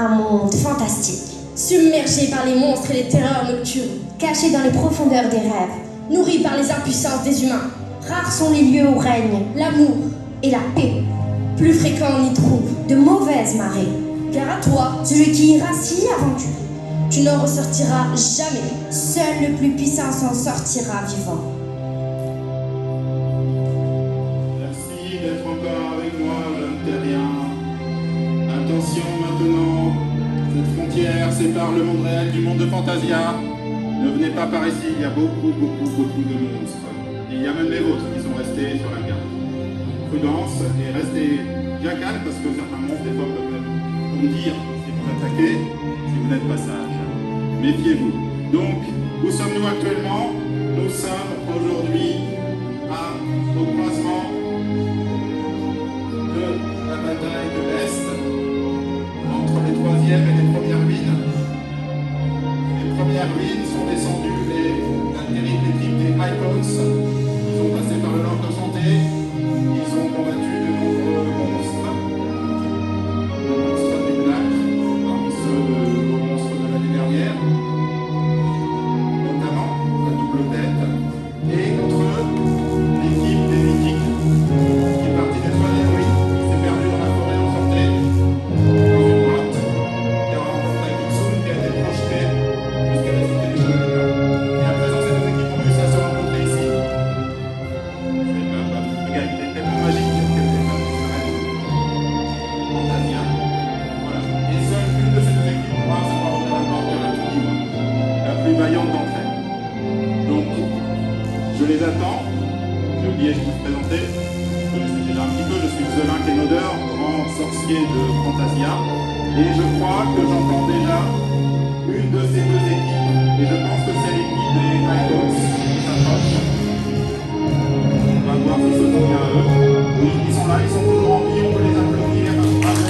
un monde fantastique, submergé par les monstres et les terreurs nocturnes, caché dans les profondeurs des rêves. nourri par les impuissances des humains. Rares sont les lieux où règne L'amour, et la paix, plus fréquent on y trouve. de mauvaises marées. Car à toi, Celui qui ira s'y aventure, tu n'en ressortiras jamais. seul le plus puissant s'en sortira vivant. Merci d'être encore avec moi, jeune terrien. Attention maintenant, cette frontière sépare le monde réel du monde de Fantasia. Ne venez pas par ici, il y a beaucoup de monstres. Il y a même les vôtres qui sont restés sur la carte. Prudence et restez bien calme parce que certains monstres des fois peuvent même vous dire si vous attaquez, si vous n'êtes pas sage. Méfiez-vous. Donc, où sommes-nous actuellement? Nous sommes aujourd'hui au croisement de la bataille de l'Est entre les troisièmes et les premières ruines. Les premières ruines sont descendues la terrible équipe des Icons. Ils ont passé par le Nord Enchanté. Ils ont combattu de nombreux monstres. Le monstre du lac, parmi ceux de monstres de l'année dernière, notamment la double tête. Et contre eux, l'équipe des mythiques, qui est partie des troisièmes ruines, qui s'est perdue dans la forêt enchantée, dans une grotte, qui a rencontré Kitsune qui a été projeté jusqu'à la cité du Chevalier. Et à présent, ces deux équipes ont réussi à se rencontrer ici. Regarde, il est tellement magique qu'elle fait pas Fantasia. Voilà. Et seule une de ces deux équipes pourra savoir ouvrir la porte vers la tour libre, la plus vaillante d'entre elles. Donc, je les attends. J'ai oublié de vous présenter. Vous connaissez déjà un petit peu. Je suis Zelin Kenodeur, grand sorcier de Fantasia. Et je crois que j'entends déjà une de ces deux équipes. Et je pense que c'est l'équipe des Icons qui s'approche. On va voir si ce sont bien eux. Oui, ils sont là, ils sont toujours en vie. On peut les applaudir. Bravo.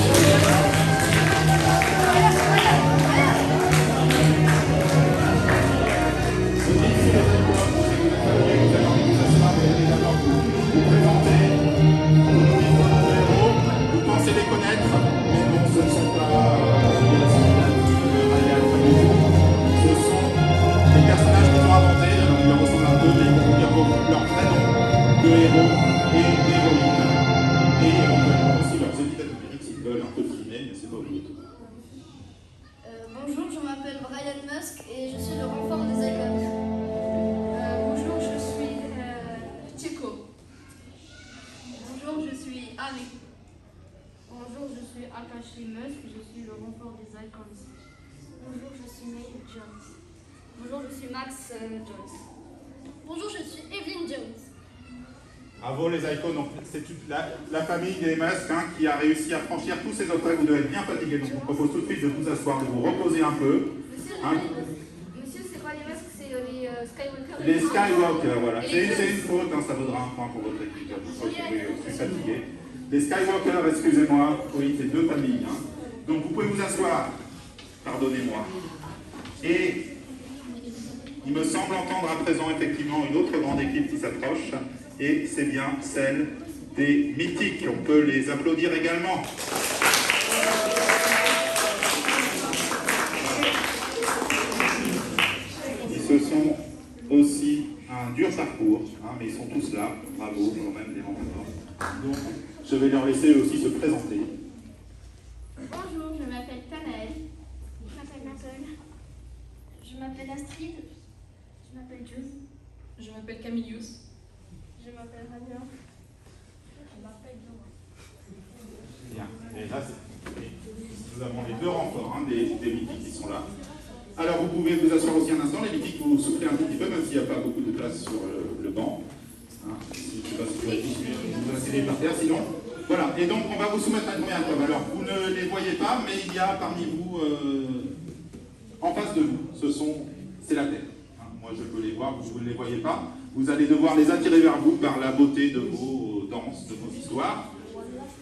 Vous dites si les Icons, si vous êtes familier, vous avez envie de vous asseoir, vous allez d'abord vous présenter. On vous donne vos noms de héros. Vous pensez les connaître, mais bon, ce ne sont pas ce sont des personnages qu'ils ont inventés. Alors, ils leur ressemblent un peu, mais ils vont vous dire leur vrai nom de héros et d'héroïnes. Et on peut voir aussi leurs épithètes numériques s'ils veulent un peu filmer, mais c'est pas obligé. Bonjour, je m'appelle Brian Musk et je suis le renfort des Icons. Bonjour, je suis Tcheko. Bonjour, je suis Ami. Bonjour, je suis Akashi Musk, je suis le renfort des Icons. Bonjour, je suis May Jones. Bonjour, je suis Max Jones. Bonjour, je suis Evelyn Jones. Bravo les Icons, donc c'est toute la famille des Musk qui a réussi à franchir tous ces obstacles. Vous devez être bien fatigué, donc je vous propose tout de suite de vous asseoir, de vous reposer un peu. Monsieur, c'est pas les Musk, c'est les Skywalker. Les Skywalker, voilà. C'est une faute, ça vaudra un point pour votre équipe. Je suis fatigué. Les Skywalker, excusez-moi, oui, c'est deux familles. Donc vous pouvez vous asseoir, pardonnez-moi. Et il me semble entendre à présent effectivement une autre grande équipe qui s'approche. Et c'est bien celle des mythiques. On peut les applaudir également. Ils se sont aussi un dur parcours, mais ils sont tous là. Bravo, quand même, des renforts. Donc, je vais leur laisser aussi se présenter. Bonjour, je m'appelle Tanaël. Je m'appelle Nicole. Je m'appelle Astrid. Je m'appelle June. Je m'appelle Camillus. Je m'appelle Rania. Je m'appelle Dora. Bien. Et là, nous avons les deux renforts des mythiques qui sont là. Alors, vous pouvez vous asseoir aussi un instant. Les mythiques, vous soufflez un tout petit peu, même s'il n'y a pas beaucoup de place sur le banc. Je ne sais pas si vous pouvez vous installer par terre, sinon. Voilà. Et donc, on va vous soumettre à une première épreuve. Alors, vous ne les voyez pas, mais il y a parmi vous, en face de vous, c'est la Terre. Moi, je peux les voir, vous ne les voyez pas. Vous allez devoir les attirer vers vous par la beauté de vos danses, de vos histoires.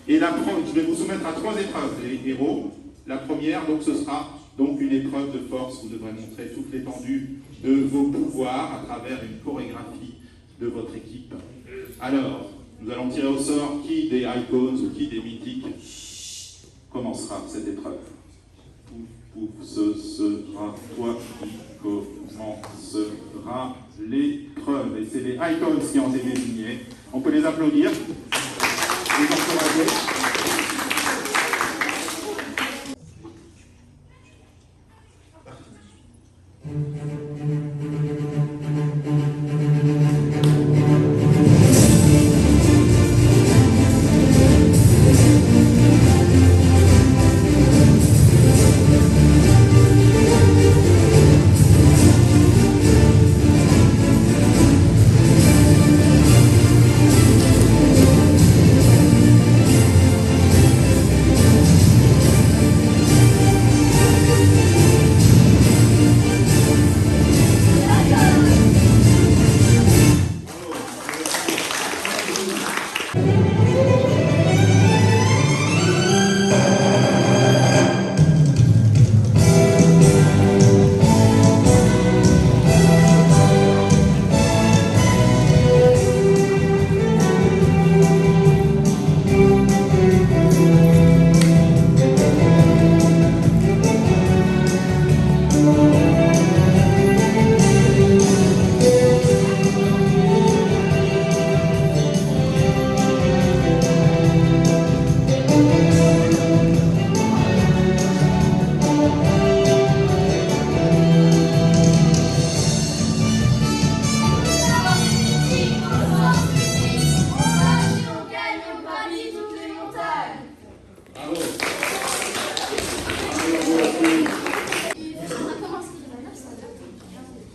Et je vais vous soumettre à 3 épreuves, les héros. La première, donc, ce sera donc une épreuve de force. Vous devrez montrer toute l'étendue de vos pouvoirs à travers une chorégraphie de votre équipe. Alors, nous allons tirer au sort qui des Icons ou qui des Mythiques commencera cette épreuve. Pouf, ce sera toi qui commencera l'épreuve. Et c'est les icons qui ont été désignés. On peut les applaudir, les encourager.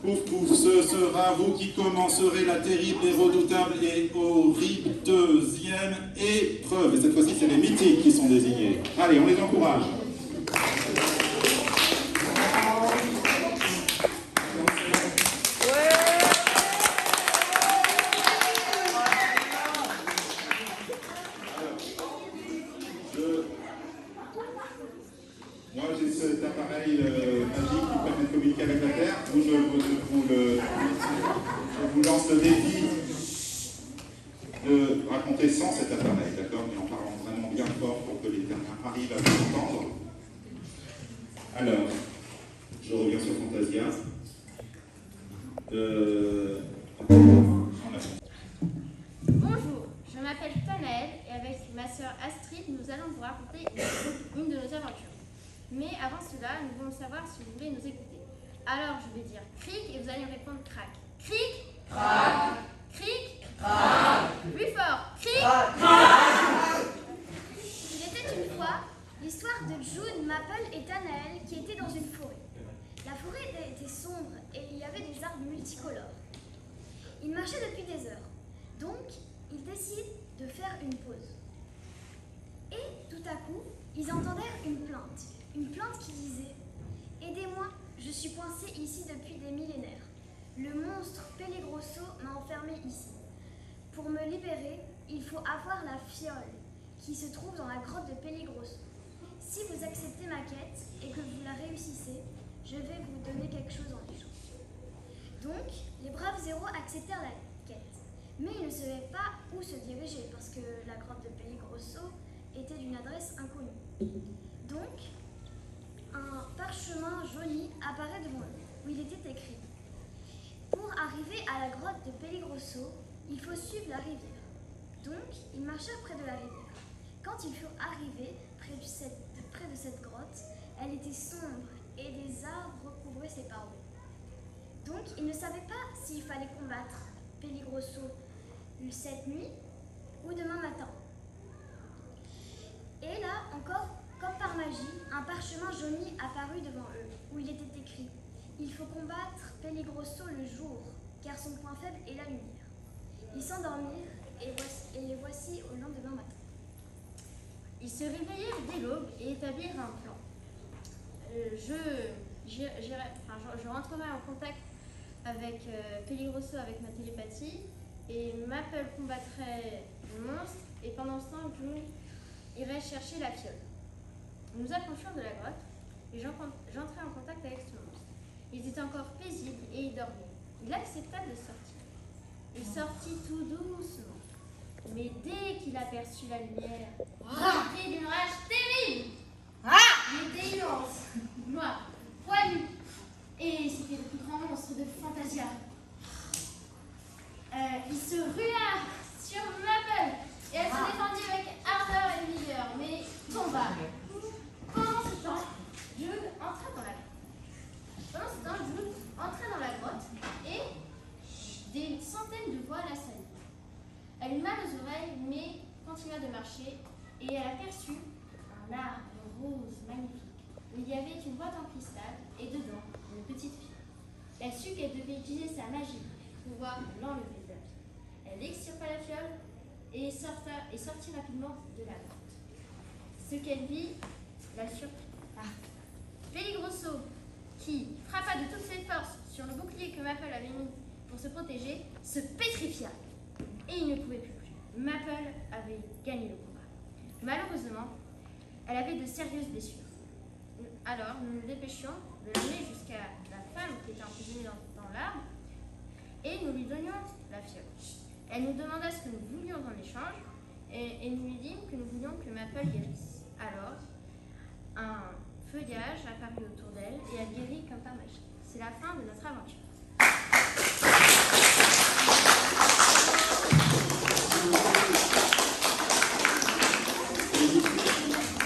Pouf pouf, ce sera vous qui commencerez la terrible et redoutable et horrible deuxième épreuve. Et cette fois-ci, c'est les mythiques qui sont désignés. Allez, on les encourage. Moi, j'ai cet appareil magique qui permet de communiquer avec la Terre. Je vous lance le défi de raconter sans cet appareil, d'accord, mais en parlant vraiment bien fort pour que les derniers arrivent à vous entendre. Alors, je reviens sur Fantasia. Bonjour, je m'appelle Tanaël et avec ma sœur Astrid, nous allons vous raconter une de nos aventures. Mais avant cela, nous voulons savoir si vous voulez nous écouter. Alors je vais dire cric et vous allez me répondre crac. Cric, crac. Cric, crac. Plus fort. Cric, crac. Il était une fois l'histoire de June, Maple et Tanaël qui étaient dans une forêt. La forêt était sombre et il y avait des arbres multicolores. Ils marchaient depuis des heures. Donc, ils décident de faire une pause. Et tout à coup, ils entendèrent une plainte. Une plainte qui disait « Aidez-moi, je suis coincé ici depuis des millénaires. Le monstre Pellegrosso m'a enfermé ici. Pour me libérer, il faut avoir la fiole qui se trouve dans la grotte de Pellegrosso. Si vous acceptez ma quête et que vous la réussissez, je vais vous donner quelque chose en échange. » Donc, les braves héros acceptèrent la quête. Mais ils ne savaient pas où se diriger parce que la grotte de Pellegrosso était d'une adresse inconnue. Donc, un parchemin jauni apparaît devant eux, où il était écrit « Pour arriver à la grotte de Pellegrosso, il faut suivre la rivière. » Donc, ils marchèrent près de la rivière. Quand ils furent arrivés près de cette grotte, elle était sombre et des arbres recouvraient ses parois. Donc, ils ne savaient pas s'il fallait combattre Pellegrosso cette nuit ou demain matin. Et là, encore, comme par magie, un parchemin jauni apparut devant eux, où il était écrit « Il faut combattre Pellegrosso le jour, car son point faible est la lumière. » Ils s'endormirent et les voici au lendemain matin. Ils se réveillèrent dès l'aube et établirent un plan. Je rentrerai en contact avec Pellegrosso avec ma télépathie et Maple combattrait le monstre et pendant ce temps, June irait chercher la fiole. Nous approchons de la grotte et j'entrai en contact avec ce monstre. Il était encore paisible et il dormait. Il accepta de sortir. Il sortit tout doucement. Mais dès qu'il aperçut la lumière, il cria d'une rage terrible. Il était immense, noir, poilu, et c'était le plus grand monstre de Fantasia. Il se rua sur Maple et elle se défendit avec ardeur et vigueur, mais tomba. Pendant ce temps, June entra dans la grotte et des centaines de voix l'assaillirent. Elle eut mal aux oreilles, mais continua de marcher et elle aperçut un arbre rose magnifique où il y avait une boîte en cristal et dedans une petite fille. Elle sut qu'elle devait utiliser sa magie pour pouvoir l'enlever de la vie. Elle extirpa la fiole et sortit rapidement de la grotte. Ce qu'elle vit la surprit. Peligroso, qui frappa de toutes ses forces sur le bouclier que Maple avait mis pour se protéger, se pétrifia et il ne pouvait plus bouger. Maple avait gagné le combat. Malheureusement, elle avait de sérieuses blessures. Alors, nous nous dépêchions de l'amener jusqu'à la femme qui était emprisonnée dans l'arbre et nous lui donnions la fiole. Elle nous demanda ce que nous voulions en échange et nous lui dîmes que nous voulions que Maple guérisse. Alors, un feuillage apparut autour d'elle et elle guérit comme par magie. C'est la fin de notre aventure.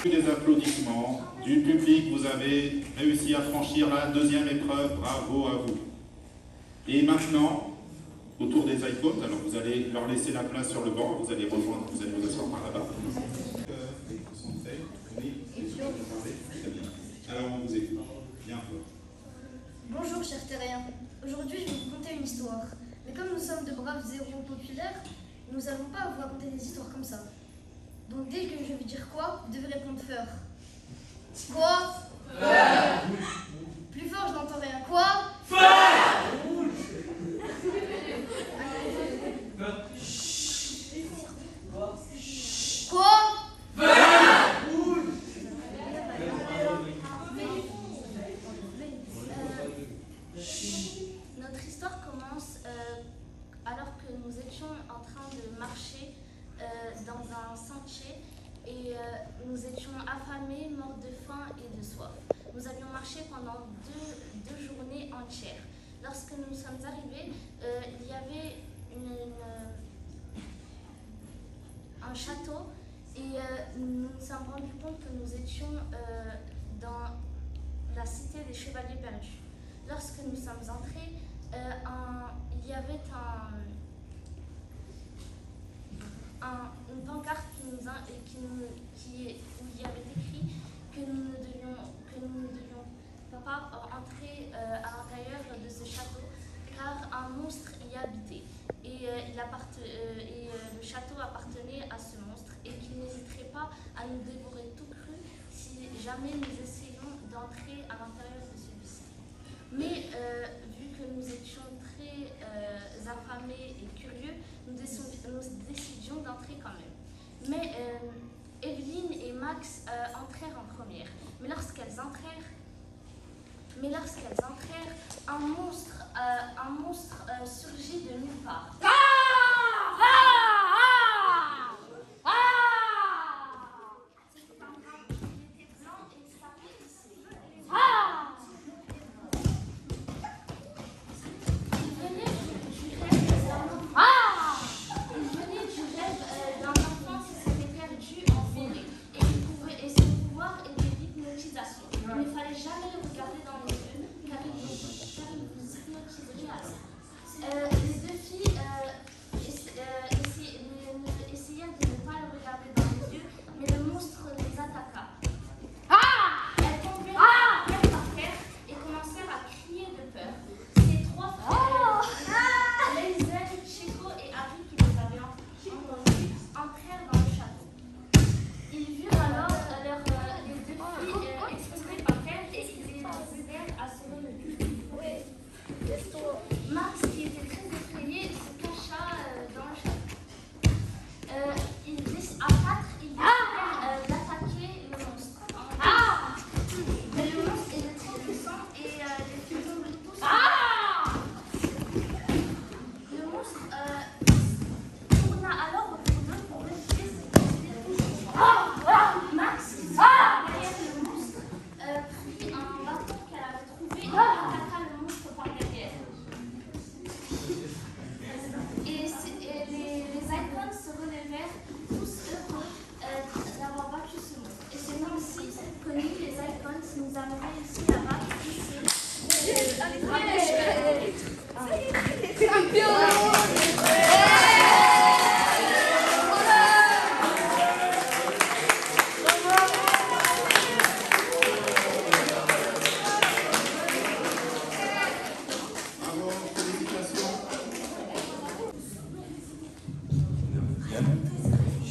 Des applaudissements du public, vous avez réussi à franchir la deuxième épreuve, bravo à vous. Et maintenant, autour des icônes, alors vous allez leur laisser la place sur le banc, vous allez rejoindre, vous allez vous asseoir par là-bas. Alors on vous écoute, bien fort. Bonjour chers terriens, aujourd'hui je vais vous conter une histoire. Mais comme nous sommes de braves héros populaires, nous n'allons pas vous raconter des histoires comme ça. Donc dès que je vais dire quoi, vous devez répondre fort. Quoi? Fort. Plus fort, je n'entends rien. Quoi? Fort. Quoi? Notre histoire commence alors que nous étions en train de marcher dans un sentier et nous étions affamés, morts de faim et de soif. Nous avions marché pendant deux journées entières. Lorsque nous sommes arrivés, il y avait un château et nous nous sommes rendus compte que nous étions dans la cité des chevaliers perdus. Lorsque nous sommes entrés, il y avait une pancarte où il y avait écrit que nous ne devions pas entrer à l'intérieur de ce château car un monstre y habitait et le château appartenait à ce monstre et qu'il n'hésiterait pas à nous dévorer tout cru si jamais nous essayions d'entrer à l'intérieur de celui-ci. Mais vu que nous étions très affamés et curieux, nous décidions d'entrer quand même. Mais Evelyne et Max entrèrent en première. Mais lorsqu'elles entrèrent, un monstre surgit de nulle part. C'était un dragon, il était blanc et il s'appelait Ici. Il venait du rêve d'un enfant qui s'était perdu en forêt et son pouvoir était l'hypnotisation. Il ne fallait jamais le regarder dans les yeux car il vous hypnotiserait alors. Les deux filles essayèrent de ne pas le regarder dans les yeux, mais le monstre les attaqua. Elles tombèrent par terre et commencèrent à crier de peur. Ces trois frères, Lenzel, Chico et Harry, qui les avaient entendus, entrèrent dans le château. Ils virent alors les deux filles exposées par terre et ils les aidèrent à se relever. Max, qui était très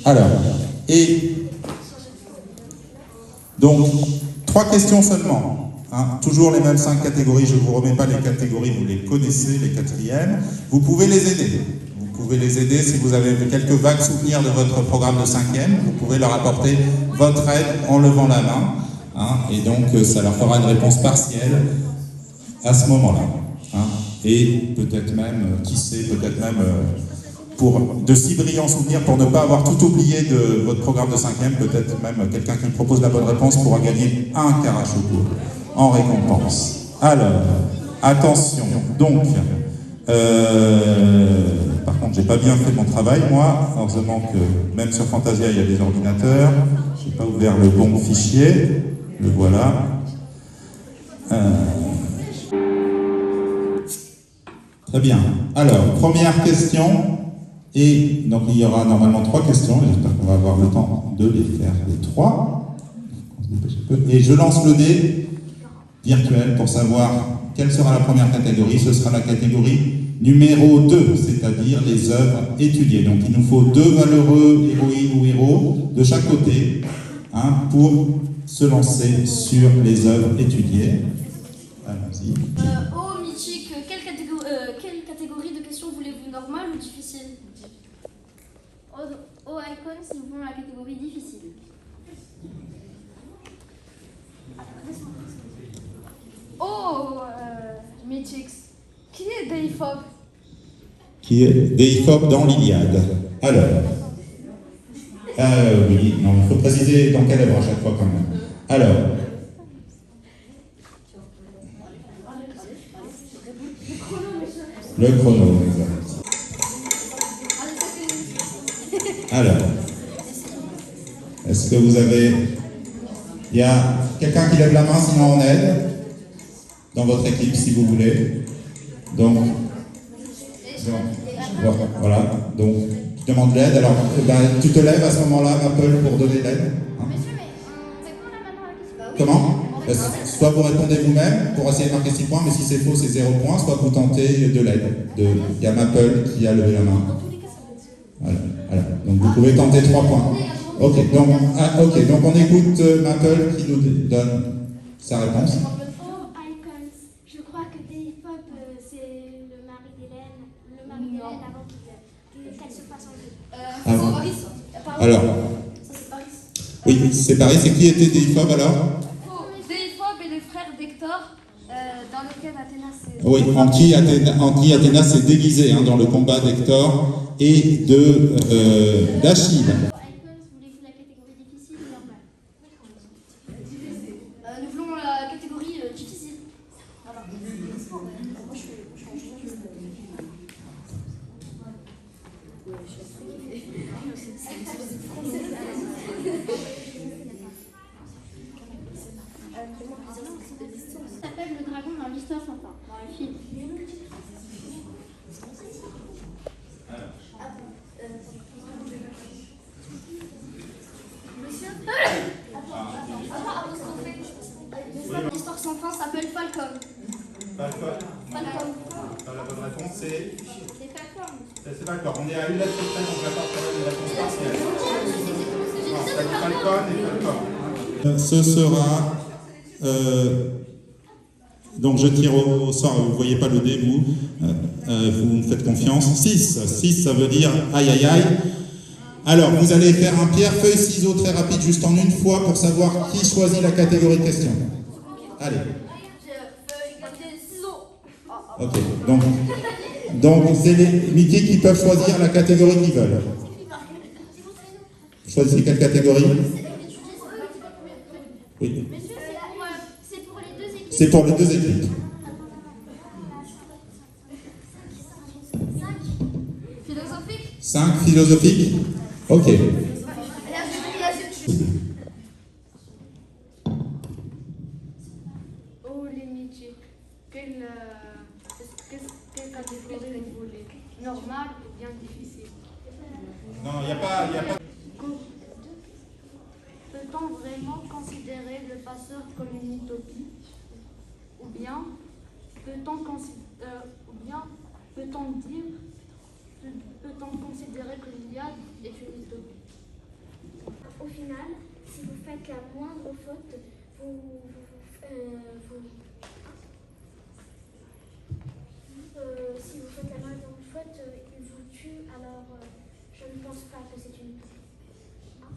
Alors, et donc, 3 questions seulement. Hein, toujours les mêmes 5 catégories, je ne vous remets pas les catégories, vous les connaissez, les quatrièmes. Vous pouvez les aider. Vous pouvez les aider si vous avez quelques vagues souvenirs de votre programme de 5e. Vous pouvez leur apporter votre aide en levant la main. Hein, et donc, ça leur fera une réponse partielle à ce moment-là. Hein, et peut-être même, qui sait, peut-être même pour de si brillants souvenirs, pour ne pas avoir tout oublié de votre programme de 5e, peut-être même quelqu'un qui me propose la bonne réponse pourra gagner un Karachoco en récompense. Alors, attention, donc, par contre, j'ai pas bien fait mon travail, moi, heureusement que même sur Fantasia, il y a des ordinateurs, j'ai pas ouvert le bon fichier, le voilà. Très bien. Alors, première question, et donc il y aura normalement 3 questions, et j'espère qu'on va avoir le temps de les faire les 3. Et je lance le dé virtuel pour savoir quelle sera la première catégorie. Ce sera la catégorie numéro 2, c'est-à-dire les œuvres étudiées. Donc il nous faut 2 valeureux héroïnes ou héros de chaque côté, hein, pour se lancer sur les œuvres étudiées. Allons-y. Oh, Michik, quelle catégorie de questions voulez-vous, normale ou difficile? Oh, Icon, s'ils vont la catégorie difficile. Oh, Michik, qui est Deifop? Qui est Deifop dans l'Iliade. Alors, oui, non, il faut préciser dans quelle œuvre à chaque fois quand même. Alors, le chrono, exact. Alors, est-ce que vous avez... Il y a quelqu'un qui lève la main, sinon on aide dans votre équipe si vous voulez. Donc voilà, donc je demande l'aide. Alors, tu te lèves à ce moment-là, Maple, pour donner l'aide. Hein? Monsieur, mais on répond là maintenant à la question. Comment? Soit vous répondez vous-même pour essayer de marquer 6 points, mais si c'est faux, c'est 0 points, soit vous tentez de l'aide. Il y a Maple qui a levé la main. Voilà. Donc vous pouvez tenter 3 points. Ok, donc on écoute Maple qui nous donne sa réponse. Oh, Icons, je crois que Deifop, c'est le mari d'Hélène avant qu'elle se fasse enlever. Alors, oui, c'est Paris. C'est qui était Deifop alors? Deifop est le frère d'Hector, dans lequel Athéna s'est... Oui, en qui Athéna s'est déguisée, hein, dans le combat d'Hector et d'Achille. Icons, voulez-vous la catégorie difficile ou normale? Nous voulons la catégorie difficile. Ça s'appelle Le Dragon dans l'histoire sans fin, dans le film. L'histoire sans fin s'appelle Falcon. Falcon. Falcon. La bonne réponse c'est... C'est Falcon. C'est Falcon. On est à une lettre près, donc on va faire une réponse partielle. Non, c'est Falcon et Falcon. Ce sera... donc je tire au sort, vous ne voyez pas le dé, vous me faites confiance. 6. 6, ça veut dire aïe aïe aïe. Alors, vous allez faire un pierre, feuille, ciseaux très rapide, juste en une fois, pour savoir qui choisit la catégorie de question. Allez. Ok, donc c'est les Mickey qui peuvent choisir la catégorie qu'ils veulent. Choisissez quelle catégorie? Oui. C'est pour les 2 équipes. Philosophique. 5 philosophiques. Ok. Oh, les Michik, quelle catégorie vous voulez? Normale ou bien difficile? Non, il n'y a pas... Peut-on vraiment considérer le passeur comme une utopie? Ou bien peut-on considérer que l'Iliade est une utopie? au final, si vous faites la moindre faute, si vous faites la moindre faute, il vous tue. Alors, je ne pense pas que c'est une.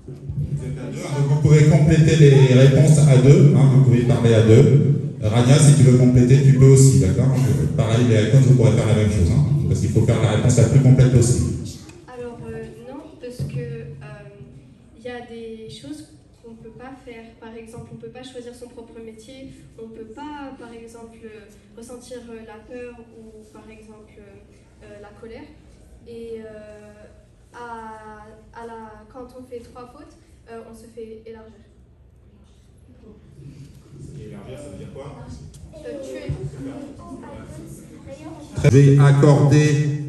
Vous êtes à deux, hein, donc vous pouvez compléter les réponses à deux, hein, vous pouvez parler à deux. Rania, si tu veux compléter, tu peux aussi, d'accord? Pareil, les réponses, vous pourrez faire la même chose, hein, parce qu'il faut faire la réponse la plus complète possible. Alors non, parce que il y a des choses qu'on ne peut pas faire. Par exemple, on ne peut pas choisir son propre métier, on ne peut pas, par exemple, ressentir la peur ou, par exemple, la colère. Et quand on fait 3 fautes, on se fait élargir. Élargir, ça veut dire quoi? Tuer. Je vais accorder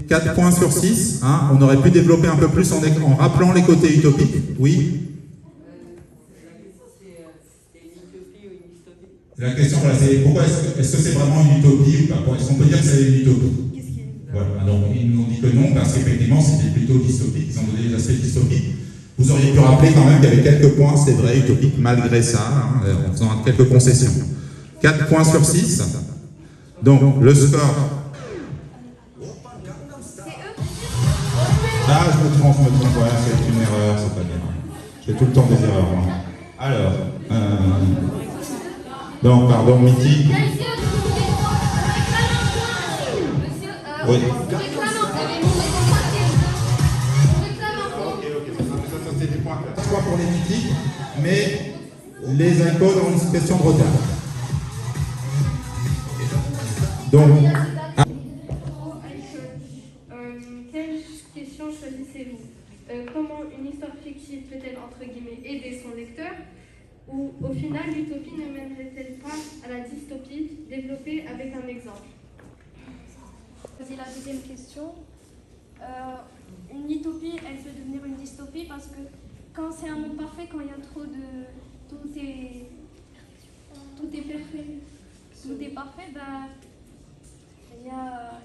4 points sur 6. Hein. On aurait pu développer un peu plus en rappelant les côtés utopiques. Oui. La question, voilà, c'est pourquoi est-ce que c'est vraiment une utopie ou pas? Est-ce qu'on peut dire que c'est une utopie? Voilà, donc ils nous ont dit que non, parce qu'effectivement c'était plutôt dystopique, ils ont donné des aspects dystopiques. Vous auriez pu rappeler quand même qu'il y avait quelques points, c'est vrai, utopiques, malgré ça, hein, en faisant quelques concessions. 4 points sur 6. Donc, le score. Ah, je me trompe, ouais, c'est une erreur, c'est pas bien. J'ai tout le temps des erreurs, moi. Alors, donc, pardon, Mitty. Oui. Ça c'est des points. 3 pour les mythiques, mais les icônes ont une question de retard. Donc, Quelle question choisissez-vous? Comment une histoire fictive peut-elle, entre guillemets, aider son lecteur? Ou au final, l'utopie ne mènerait-elle pas à la dystopie développée avec un exemple? C'est la deuxième question. Une utopie, elle peut devenir une dystopie parce que quand c'est un monde parfait, quand il y a trop de... Tout est parfait, ben, il y a...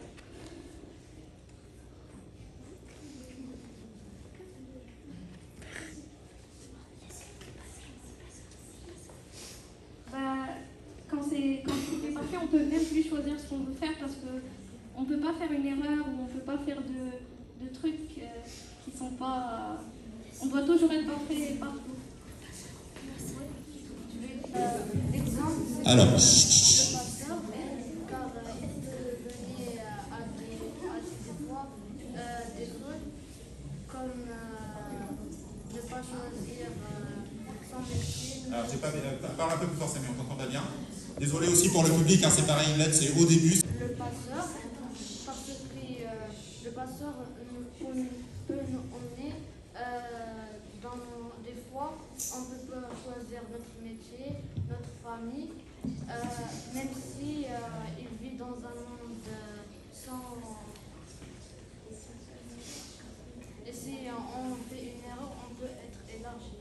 Quand tout est parfait, on peut même plus choisir ce qu'on veut faire parce que on ne peut pas faire une erreur ou on ne peut pas faire de trucs qui sont pas... On doit toujours être parfait partout. alors, Car il peut donner à des fois des choses comme ne pas choisir son métier. alors j'ai pas, parle un peu plus forcément, on t'entend pas bien. Désolé aussi pour le public, hein, c'est pareil, une lettre, c'est au début. Le passeur, parce que le passeur, on est des fois, on peut pas choisir notre métier, notre famille, même si il vit dans un monde sans... Et si on fait une erreur, on peut être élargi.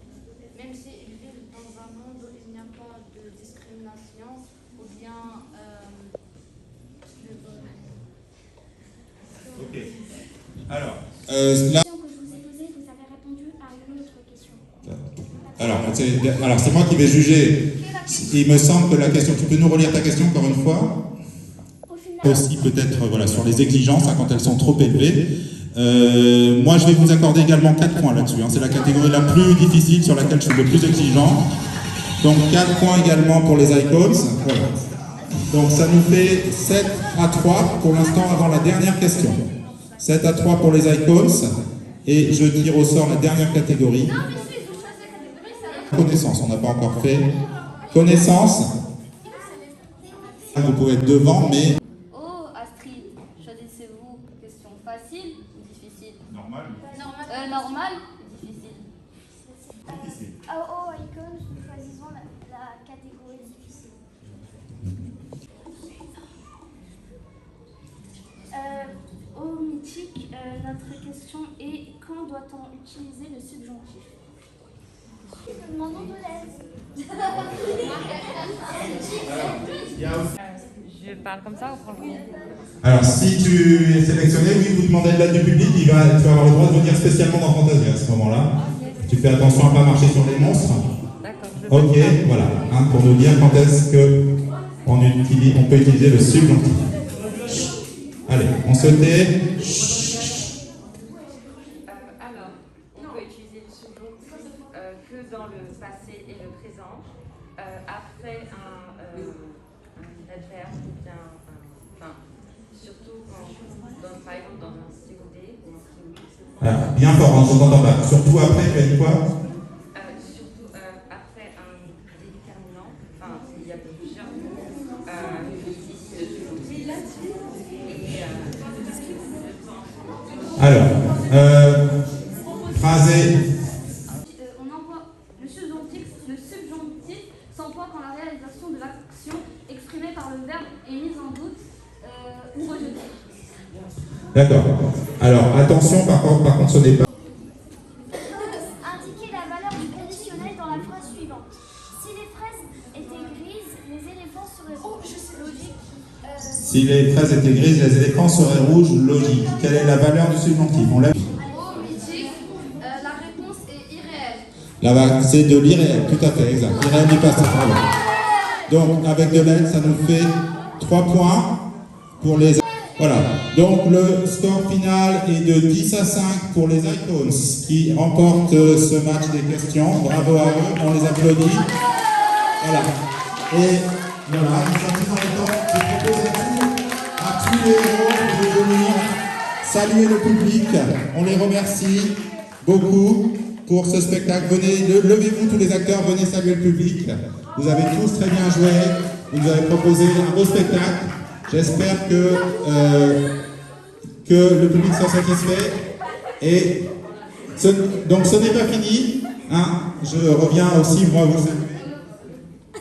Même s'il vit dans un monde où il n'y a pas de discrimination ou bien... Ok. Alors, là... Que je vous ai posée, vous avez répondu à une autre question. Alors c'est moi qui vais juger. Il me semble que la question, tu peux nous relire ta question encore une fois? Au final, Aussi peut-être voilà, sur les exigences, hein, quand elles sont trop élevées. Moi je vais vous accorder également 4 points là-dessus. Hein. C'est la catégorie la plus difficile sur laquelle je suis le plus exigeant. Donc 4 points également pour les icons. Voilà. Donc ça nous fait 7-3 pour l'instant avant la dernière question. 7-3 pour les icons. Et je tire au sort la dernière catégorie. Connaissance, on n'a pas encore fait. Connaissance. Vous pouvez être devant, mais... Oh, Astrid, choisissez-vous question facile ou difficile? Normal. Normal ou difficile? au Icon, nous choisissons la catégorie difficile. Au mythique, notre question est quand doit-on utiliser le subjonctif? Nous demandons de l'aide. Je parle comme ça ou franchement? Alors, si tu es sélectionné, oui, vous demandez de l'aide du public, tu vas avoir le droit de venir spécialement dans Fantasia à ce moment-là. Tu Tu fais attention à ne pas marcher sur les monstres. D'accord. Ok, voilà, hein, pour nous dire quand est-ce qu'on peut utiliser le subjonctif. Allez, on se tait. Alors, on peut utiliser le subjonctif que dans le passé et le présent, après un adverbe ou bien surtout par exemple dans un COD ou un COD. Alors, bien fort, hein, je n'entends pas. Surtout après, tu as dit quoi? Surtout après un déterminant, il y a plusieurs alors, phrasé. On emploie le subjonctif s'emploie quand la réalisation de l'action exprimée par le verbe est mise en doute ou rejetée. D'accord. Alors, attention, par contre, ce n'est pas... Indiquez la valeur du conditionnel dans la phrase suivante. Si les fraises étaient grises, les éléphants seraient rouges. C'est logique. Si les fraises étaient grises, les éléphants seraient rouges, logique. Quelle est la valeur du subjonctif? On l'a vu. Oh, mythique, la réponse est irréelle. Là-bas, c'est de l'irréel, tout à fait, exact. Irréel du passé, bravo. Donc, avec de l'aide, ça nous fait 3 points pour les... Voilà. Donc, le score final est de 10 à 5 pour les Icons qui remportent ce match des questions. Bravo à eux, on les applaudit. Voilà. Et voilà, nous sommes en même temps. Je propose à tous les héros de venir saluer le public. On les remercie beaucoup pour ce spectacle. Venez, levez-vous tous les acteurs, venez saluer le public. Vous avez tous très bien joué. Vous nous avez proposé un beau spectacle. J'espère que le public soit satisfait. Et donc ce n'est pas fini. Hein. Je reviens aussi, moi, vous saluer.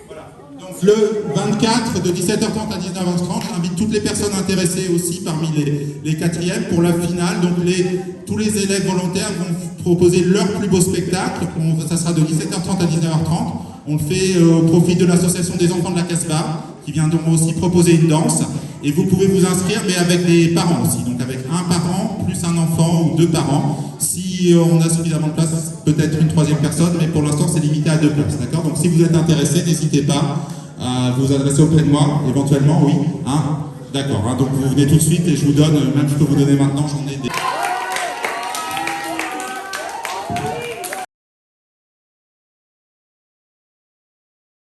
Voilà. Donc le 24 de 17h30 à 19h30, j'invite toutes les personnes intéressées aussi parmi les quatrièmes pour la finale. Donc tous les élèves volontaires vont proposer leur plus beau spectacle. Ça sera de 17h30 à 19h30. On le fait au profit de l'association des enfants de la Casbah, qui viendront aussi proposer une danse. Et vous pouvez vous inscrire, mais avec des parents aussi. Donc avec un parent, plus un enfant ou 2 parents. Si on a suffisamment de place, peut-être une 3e personne, mais pour l'instant, c'est limité à 2 places. D'accord? Donc si vous êtes intéressé, n'hésitez pas à vous adresser auprès de moi, éventuellement, oui. Hein? D'accord. Hein? Donc vous venez tout de suite et je vous donne, même je peux vous donner maintenant, j'en ai des...